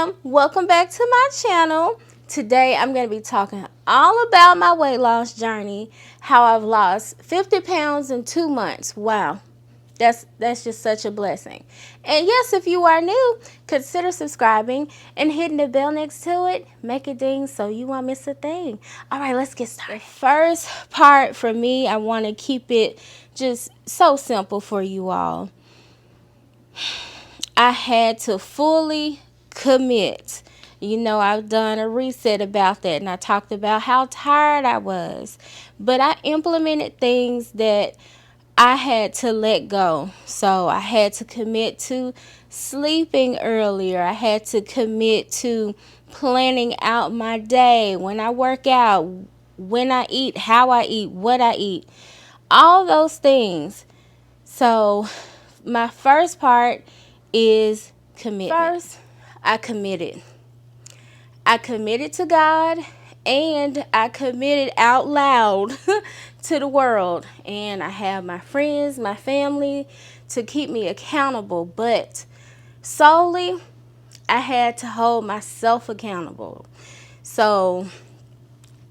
fam, welcome back to my channel. Today I'm going to be talking all about my weight loss journey, how I've lost 50 pounds in 2 months. Wow, that's just such a blessing. And yes, if you are new, consider subscribing and hitting the bell next to it. Make it ding so you won't miss a thing. All right, let's get started. The first part for me, I want to keep it just so simple for you all. I had to fully commit. You know, I've done a reset about that, and I talked about how tired I was. But I implemented things that I had to let go. So I had to commit to sleeping earlier. I had to commit to planning out my day, when I work out, when I eat, how I eat, what I eat, all those things. So my first part is commitment. First, I committed. I committed to God, and I committed out loud to the world. And I have my friends, my family to keep me accountable. But solely, I had to hold myself accountable. So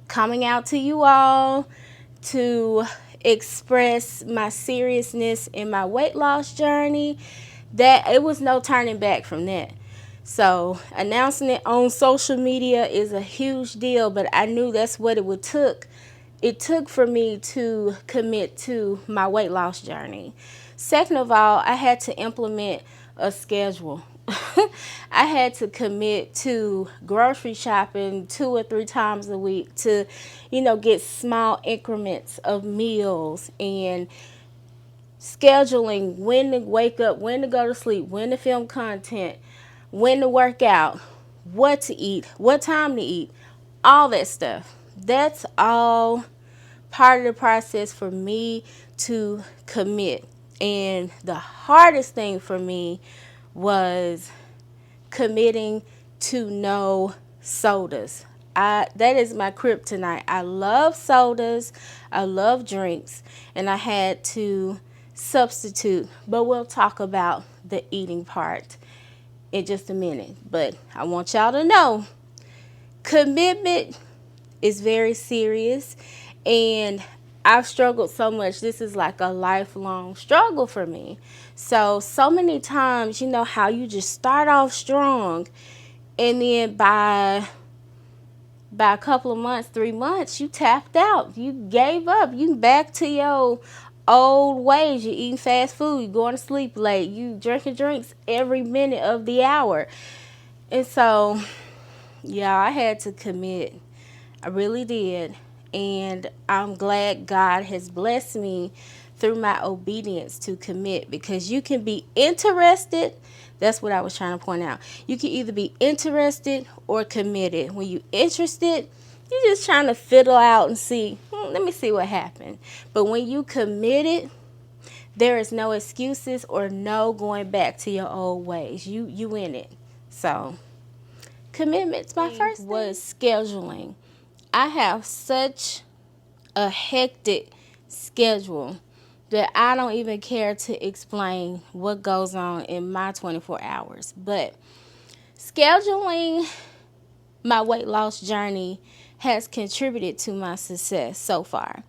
coming out to you all to express my seriousness in my weight loss journey, that it was no turning back from that. So announcing it on social media is a huge deal, but I knew that's what it took. It took for me to commit to my weight loss journey. Second of all, I had to implement a schedule. I had to commit to grocery shopping 2 or 3 times a week to, get small increments of meals and scheduling when to wake up, when to go to sleep, when to film content, when to work out, what to eat, what time to eat, all that stuff. That's all part of the process for me to commit. And the hardest thing for me was committing to no sodas. That is my kryptonite. I love sodas, I love drinks, and I had to substitute, but we'll talk about the eating part in just a minute. But I want y'all to know, commitment is very serious, and I've struggled so much. This is like a lifelong struggle for me. So many times, how you just start off strong, and then by a couple of months, 3 months, you tapped out. You gave up. You back to your old ways. You're eating fast food. You're going to sleep late. You drinking drinks every minute of the hour. And so, yeah, I had to commit. I really did. And I'm glad God has blessed me through my obedience to commit, because you can be interested. That's what I was trying to point out. You can either be interested or committed. When you're interested, you're just trying to fiddle out and see, let me see what happened. But when you committed, there is no excuses or no going back to your old ways. You in it. So commitment's my first thing. Was scheduling. I have such a hectic schedule that I don't even care to explain what goes on in my 24 hours. But scheduling my weight loss journey has contributed to my success so far.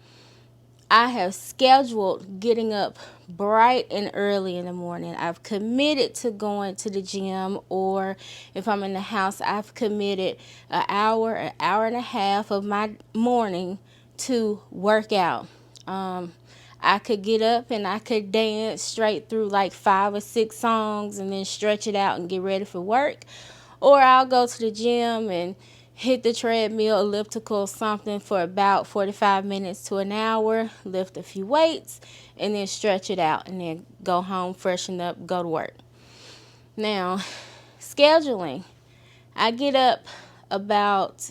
I have scheduled getting up bright and early in the morning. I've committed to going to the gym, or if I'm in the house, I've committed an hour and a half of my morning to work out. I could get up and I could dance straight through like 5 or 6 songs and then stretch it out and get ready for work. Or I'll go to the gym and hit the treadmill, elliptical, something for about 45 minutes to an hour, lift a few weights, and then stretch it out, and then go home, freshen up, go to work. Now, scheduling. I get up about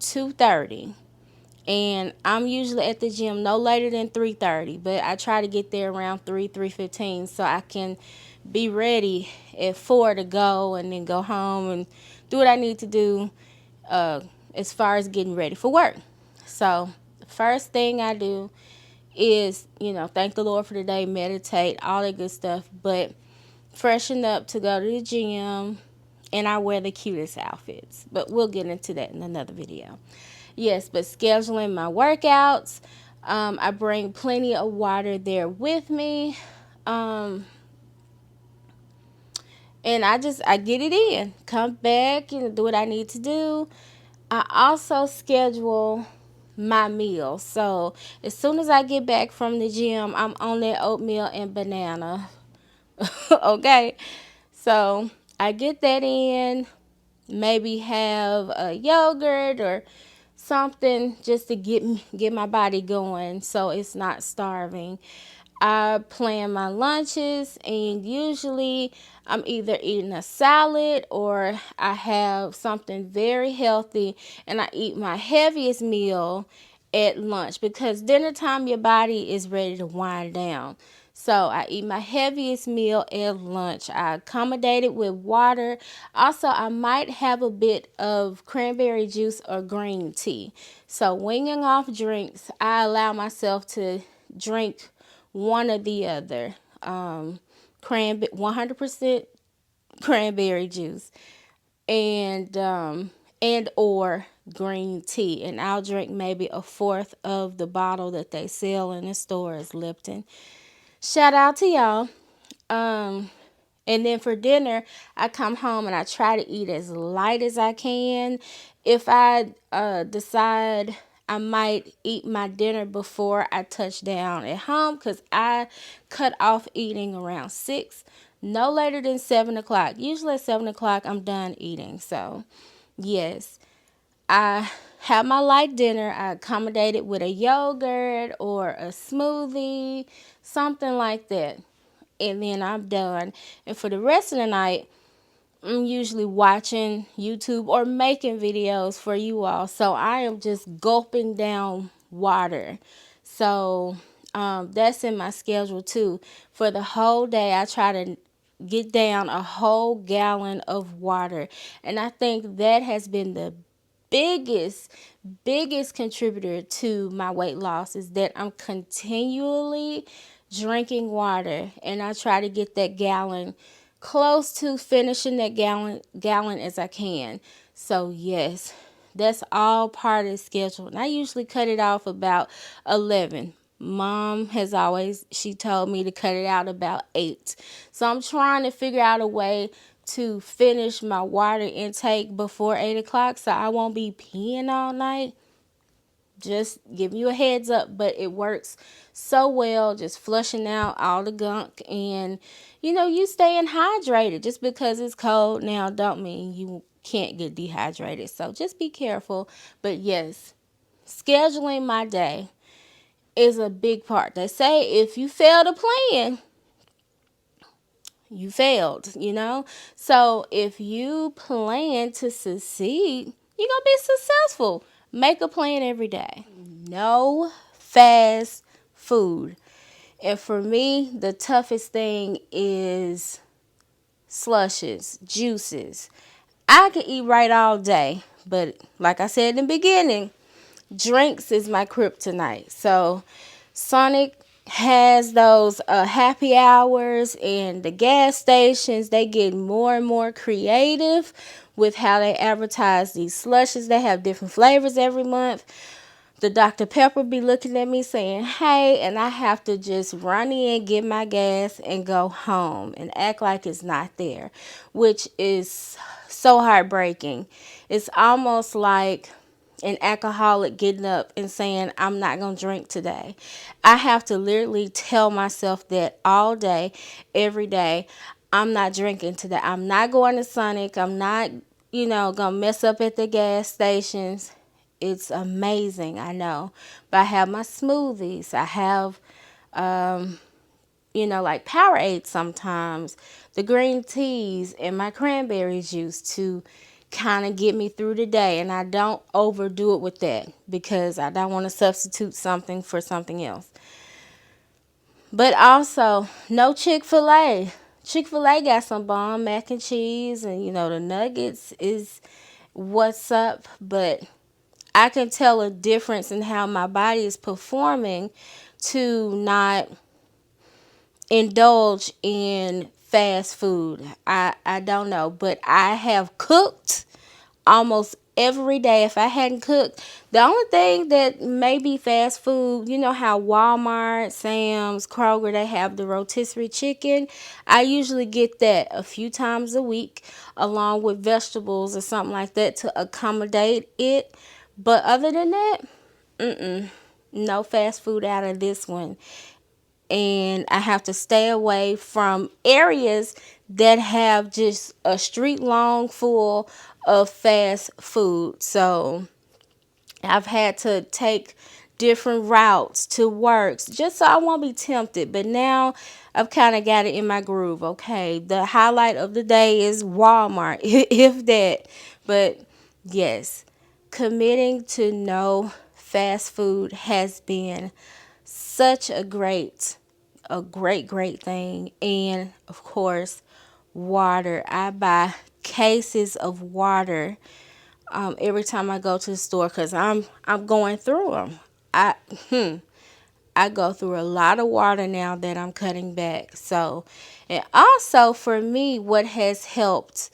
2:30, and I'm usually at the gym no later than 3:30, but I try to get there around 3:15 so I can be ready at 4 to go, and then go home and do what I need to do as far as getting ready for work. So the first thing I do is, thank the Lord for the day, meditate, all that good stuff, but freshen up to go to the gym. and I wear the cutest outfits. But we'll get into that in another video. Yes, but scheduling my workouts, I bring plenty of water there with me. And I get it in, come back and do what I need to do. I also schedule my meals. So as soon as I get back from the gym, I'm on that oatmeal and banana. Okay. So I get that in, maybe have a yogurt or something just to get my body going so it's not starving. I plan my lunches, and usually I'm either eating a salad or I have something very healthy, and I eat my heaviest meal at lunch because dinner time your body is ready to wind down. So I eat my heaviest meal at lunch. I accommodate it with water. Also, I might have a bit of cranberry juice or green tea. So winging off drinks, I allow myself to drink one or the other. 100% cranberry juice and or green tea, and I'll drink maybe a fourth of the bottle that they sell in the store as Lipton. Shout out to y'all. And then for dinner, I come home and I try to eat as light as I can. If I decide I might eat my dinner before I touch down at home, because I cut off eating around 6, no later than 7 o'clock. Usually at 7 o'clock, I'm done eating. So, yes, I have my light dinner. I accommodate it with a yogurt or a smoothie, something like that. And then I'm done. And for the rest of the night, I'm usually watching YouTube or making videos for you all. So I am just gulping down water. So that's in my schedule too. For the whole day, I try to get down a whole gallon of water. And I think that has been the biggest contributor to my weight loss, is that I'm continually drinking water, and I try to get that gallon, close to finishing that gallon as I can. So yes, that's all part of the schedule, and I usually cut it off about 11. Mom has always, she told me to cut it out about 8. So I'm trying to figure out a way to finish my water intake before 8 o'clock so I won't be peeing all night. Just give you a heads up, but it works so well, just flushing out all the gunk, and you staying hydrated. Just because it's cold now don't mean you can't get dehydrated, so just be careful. But yes, scheduling my day is a big part. They say if you fail to plan, you failed. So if you plan to succeed, you're gonna be successful. Make a plan every day. No fast food. And for me, the toughest thing is slushes, juices. I can eat right all day, but like I said in the beginning, drinks is my kryptonite. So Sonic has those happy hours, and the gas stations, they get more and more creative with how they advertise these slushes. They have different flavors every month. The Dr. Pepper be looking at me saying, hey, and I have to just run in, get my gas, and go home and act like it's not there, which is so heartbreaking. It's almost like an alcoholic getting up and saying, I'm not going to drink today. I have to literally tell myself that all day, every day. I'm not drinking today. I'm not going to Sonic. I'm not, going to mess up at the gas stations. It's amazing, I know. But I have my smoothies. I have, like Powerade sometimes, the green teas, and my cranberry juice to kind of get me through the day. And I don't overdo it with that because I don't want to substitute something for something else. But also, no Chick-fil-A. Chick-fil-A got some bomb mac and cheese, and the nuggets is what's up. But I can tell a difference in how my body is performing to not indulge in fast food. I don't know, but I have cooked almost every day. If I hadn't cooked, the only thing that may be fast food, you know how Walmart, Sam's, Kroger, they have the rotisserie chicken. I usually get that a few times a week along with vegetables or something like that to accommodate it. But other than that, no fast food out of this one. And I have to stay away from areas that have just a street long full of fast food. So I've had to take different routes to work just so I won't be tempted. But now I've kind of got it in my groove. Okay, the highlight of the day is Walmart, if that. But yes, committing to no fast food has been such a great thing. And of course, water. I buy cases of water every time I go to the store because I'm going through them. I I go through a lot of water now that I'm cutting back. So, and also for me, what has helped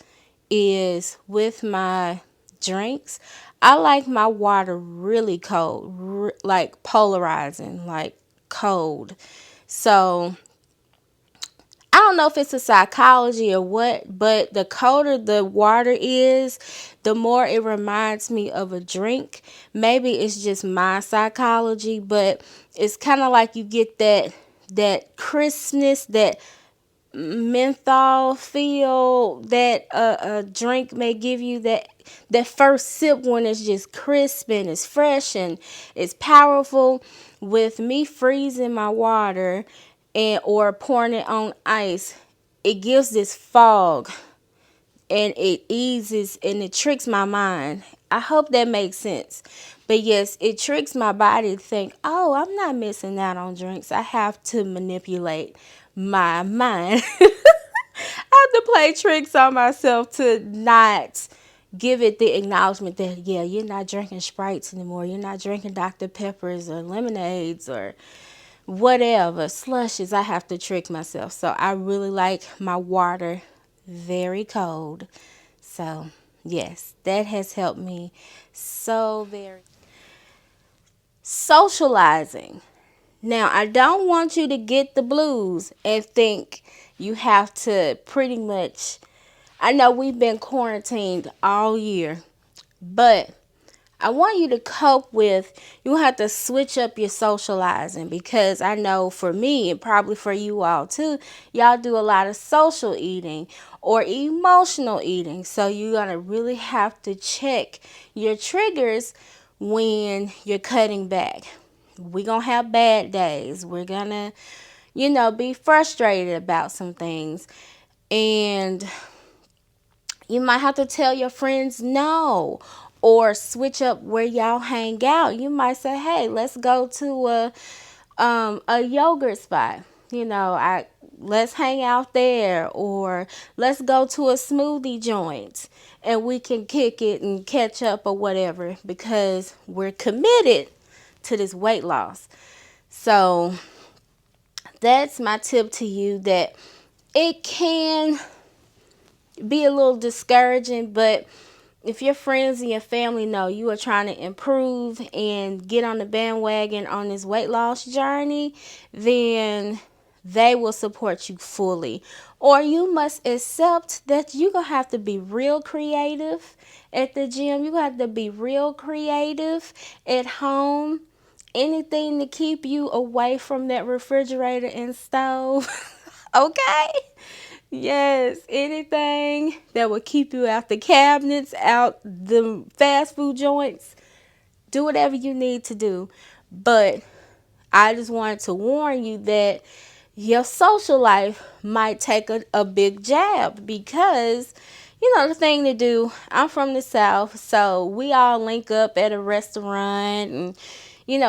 is with my drinks. I like my water really cold, like polarizing, like cold. So I don't know if it's a psychology or what, but the colder the water is, the more it reminds me of a drink. Maybe it's just my psychology, but it's kind of like you get that crispness, that menthol feel that a drink may give you. That first sip when it's just crisp and it's fresh and it's powerful. With me freezing my water and or pouring it on ice, it gives this fog and it eases and it tricks my mind. I hope that makes sense. But yes, it tricks my body to think, oh, I'm not missing out on drinks. I have to manipulate my mind. I have to play tricks on myself to not give it the acknowledgement that, yeah, you're not drinking Sprites anymore. You're not drinking Dr. Peppers or lemonades or whatever, slushes. I have to trick myself. So I really like my water very cold. So, yes, that has helped me so very. Socializing. Now, I don't want you to get the blues and think you have to pretty much. I know we've been quarantined all year, but I want you to cope with, you have to switch up your socializing because I know for me and probably for you all too, y'all do a lot of social eating or emotional eating. So you're going to really have to check your triggers when you're cutting back. We're going to have bad days. We're going to, be frustrated about some things. And you might have to tell your friends no or switch up where y'all hang out. You might say, hey, let's go to a yogurt spot. Let's hang out there, or let's go to a smoothie joint and we can kick it and catch up or whatever because we're committed to this weight loss. So that's my tip to you, that it can be a little discouraging, but if your friends and your family know you are trying to improve and get on the bandwagon on this weight loss journey, then they will support you fully. Or you must accept that you're going to have to be real creative at the gym. You're going to have to be real creative at home. Anything to keep you away from that refrigerator and stove. Okay? Yes, anything that will keep you out the cabinets, out the fast food joints. Do whatever you need to do. But I just wanted to warn you that your social life might take a big jab because, the thing to do, I'm from the South, so we all link up at a restaurant and,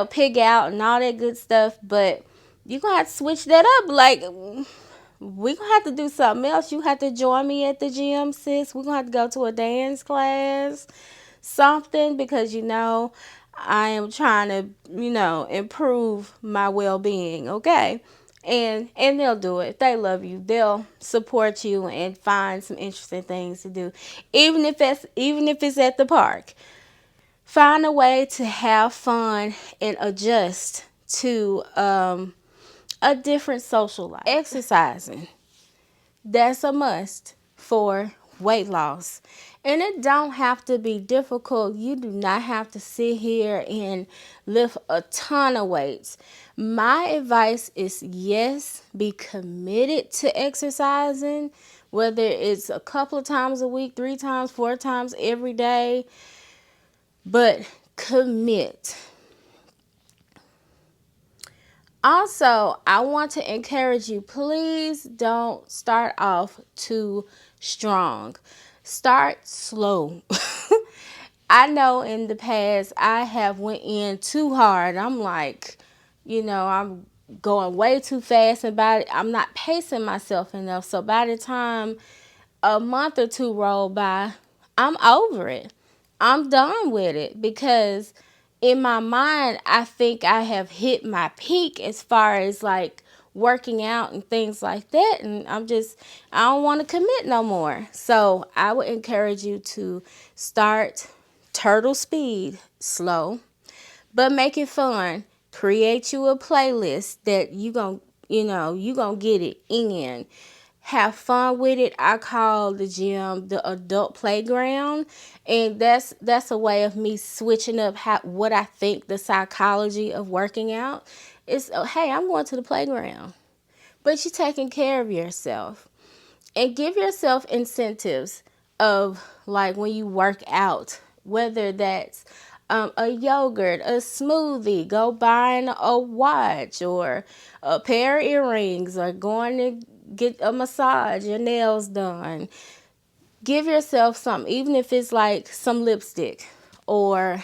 pig out and all that good stuff. But you're going to have to switch that up. Like, we're going to have to do something else. You have to join me at the gym, sis. We're going to have to go to a dance class, something, because, I am trying to, improve my well-being, okay? And they'll do it. If they love you, they'll support you and find some interesting things to do. Even if it's at the park. Find a way to have fun and adjust to a different social life. Exercising, that's a must for weight loss. And it don't have to be difficult. You do not have to sit here and lift a ton of weights. My advice is, yes, be committed to exercising, whether it's a couple of times a week, 3 times, 4 times every day, but commit. Also, I want to encourage you, please don't start off too strong. Start slow. I know in the past I have went in too hard. I'm like, I'm going way too fast about it. I'm not pacing myself enough. So by the time a month or two roll by, I'm over it. I'm done with it because in my mind, I think I have hit my peak as far as like working out and things like that. And I don't want to commit no more. So I would encourage you to start turtle speed, slow, but make it fun. Create you a playlist that you gonna get it in. Have fun with it. I call the gym the adult playground, and that's a way of me switching up what I think the psychology of working out is. Hey, I'm going to the playground, but you're taking care of yourself, and give yourself incentives of like when you work out, whether that's a yogurt, a smoothie, go buying a watch or a pair of earrings, or going to get a massage, your nails done. Give yourself something, even if it's like some lipstick or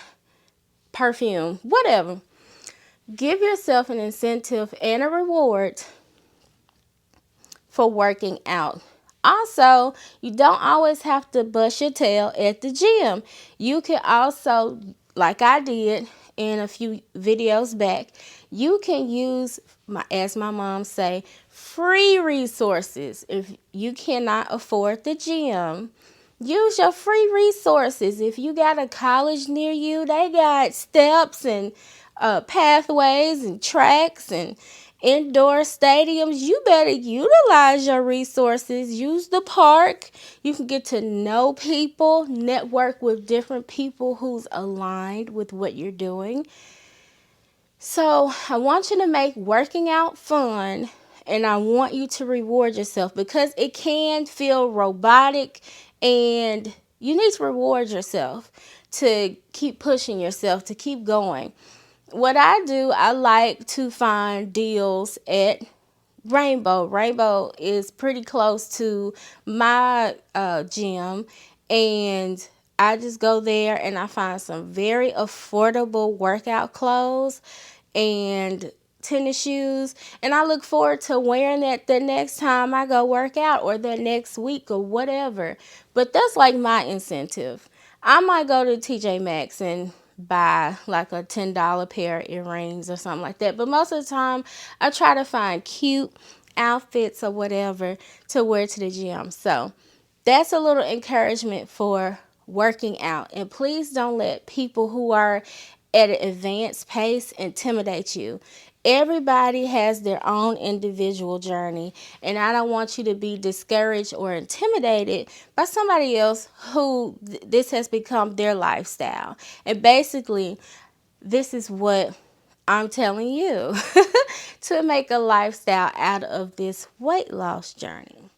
perfume, whatever. Give yourself an incentive and a reward for working out. Also, you don't always have to bust your tail at the gym. You can also, like I did in a few videos back, you can use, as my mom say, free resources. If you cannot afford the gym, use your free resources. If you got a college near you, they got steps and pathways and tracks and indoor stadiums. You better utilize your resources. Use the park. You can get to know people, network with different people who's aligned with what you're doing. So I want you to make working out fun, and I want you to reward yourself because it can feel robotic, and you need to reward yourself to keep pushing yourself, to keep going. What I do, I like to find deals at Rainbow. Rainbow is pretty close to my gym, and I just go there and I find some very affordable workout clothes and tennis shoes, and I look forward to wearing that the next time I go work out or the next week or whatever. But that's like my incentive. I might go to TJ Maxx and buy like a $10 pair of earrings or something like that. But most of the time, I try to find cute outfits or whatever to wear to the gym. So that's a little encouragement for working out. And please don't let people who are at an advanced pace intimidate you. Everybody has their own individual journey, and I don't want you to be discouraged or intimidated by somebody else who this has become their lifestyle. And basically, this is what I'm telling you to make a lifestyle out of this weight loss journey.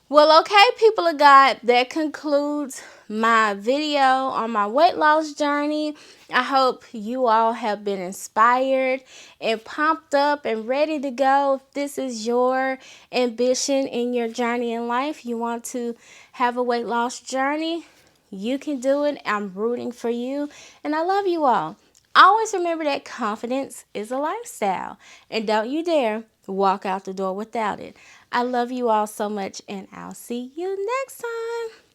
Well, okay, people of God, that concludes my video on my weight loss journey. I hope you all have been inspired and pumped up and ready to go. If this is your ambition in your journey in life, you want to have a weight loss journey, you can do it. I'm rooting for you, and I love you all. Always remember that confidence is a lifestyle, and don't you dare walk out the door without it. I love you all so much, and I'll see you next time.